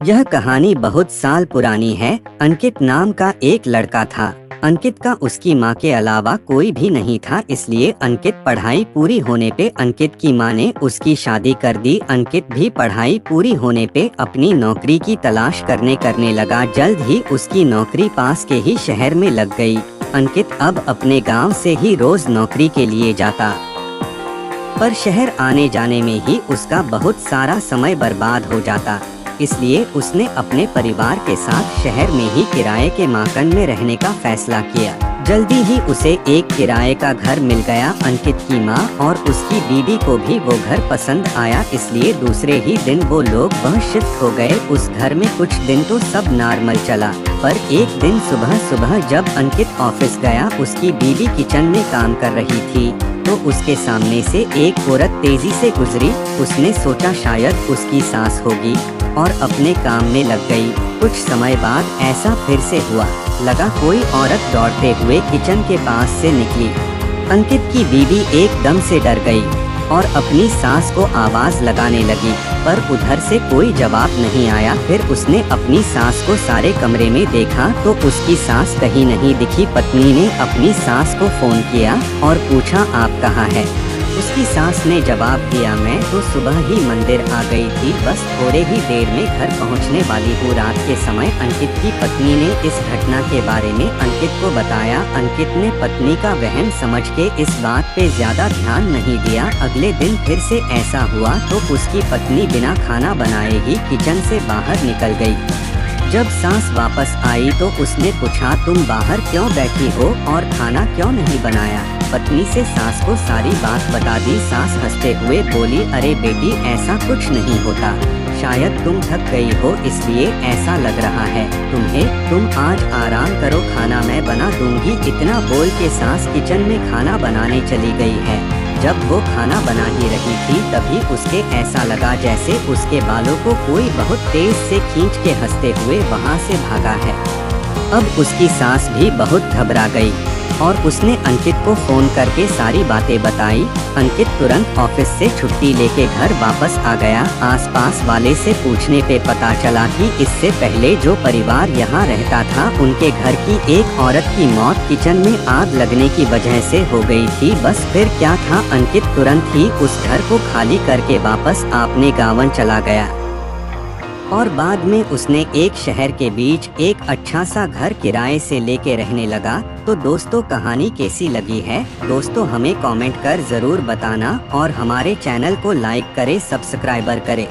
यह कहानी बहुत साल पुरानी है। अंकित नाम का एक लड़का था। अंकित का उसकी माँ के अलावा कोई भी नहीं था, इसलिए अंकित पढ़ाई पूरी होने पे अंकित की माँ ने उसकी शादी कर दी। अंकित भी पढ़ाई पूरी होने पे अपनी नौकरी की तलाश करने लगा। जल्द ही उसकी नौकरी पास के ही शहर में लग गई। अंकित अब अपने गांव से ही रोज नौकरी के लिए जाता, पर शहर आने जाने में ही उसका बहुत सारा समय बर्बाद हो जाता। इसलिए उसने अपने परिवार के साथ शहर में ही किराए के मकान में रहने का फैसला किया। जल्दी ही उसे एक किराए का घर मिल गया। अंकित की माँ और उसकी बीवी को भी वो घर पसंद आया, इसलिए दूसरे ही दिन वो लोग वहाँ शिफ्ट हो गए। उस घर में कुछ दिन तो सब नॉर्मल चला, पर एक दिन सुबह जब अंकित ऑफिस गया, उसकी बीवी किचन में काम कर रही थी तो उसके सामने से एक औरत तेजी से गुजरी। उसने सोचा शायद उसकी सास होगी और अपने काम में लग गई। कुछ समय बाद ऐसा फिर से हुआ, लगा कोई औरत दौड़ते हुए किचन के पास से निकली। अंकित की बीवी एकदम से डर गई और अपनी सास को आवाज लगाने लगी, पर उधर से कोई जवाब नहीं आया। फिर उसने अपनी सास को सारे कमरे में देखा तो उसकी सास कहीं नहीं दिखी। पत्नी ने अपनी सास को फोन किया और पूछा, आप कहाँ है? उसकी सास ने जवाब दिया, मैं तो सुबह ही मंदिर आ गई थी, बस थोड़े ही देर में घर पहुंचने वाली हूँ। रात के समय अंकित की पत्नी ने इस घटना के बारे में अंकित को बताया। अंकित ने पत्नी का वहम समझ के इस बात पे ज्यादा ध्यान नहीं दिया। अगले दिन फिर से ऐसा हुआ तो उसकी पत्नी बिना खाना बनाए ही किचन से बाहर निकल गई। जब सास वापस आई तो उसने पूछा, तुम बाहर क्यों बैठी हो और खाना क्यों नहीं बनाया? पत्नी से सास को सारी बात बता दी। सास हंसते हुए बोली, अरे बेटी, ऐसा कुछ नहीं होता, शायद तुम थक गई हो इसलिए ऐसा लग रहा है तुम्हें। तुम आज आराम करो, खाना मैं बना दूंगी। इतना बोल के सास किचन में खाना बनाने चली गई है। जब वो खाना बना ही रही थी तभी उसके ऐसा लगा जैसे उसके बालों को कोई बहुत तेज से खींच के हंसते हुए वहाँ से भागा है। अब उसकी सास भी बहुत घबरा गई और उसने अंकित को फोन करके सारी बातें बताई। अंकित तुरंत ऑफिस से छुट्टी लेके घर वापस आ गया। आसपास वाले से पूछने पे पता चला कि इससे पहले जो परिवार यहाँ रहता था उनके घर की एक औरत की मौत किचन में आग लगने की वजह से हो गई थी। बस फिर क्या था, अंकित तुरंत ही उस घर को खाली करके वापस अपने गाँव चला गया और बाद में उसने एक शहर के बीच एक अच्छा सा घर किराए से लेके रहने लगा। तो दोस्तों, कहानी कैसी लगी है? दोस्तों हमें कमेंट कर जरूर बताना और हमारे चैनल को लाइक करें, सब्सक्राइबर करें।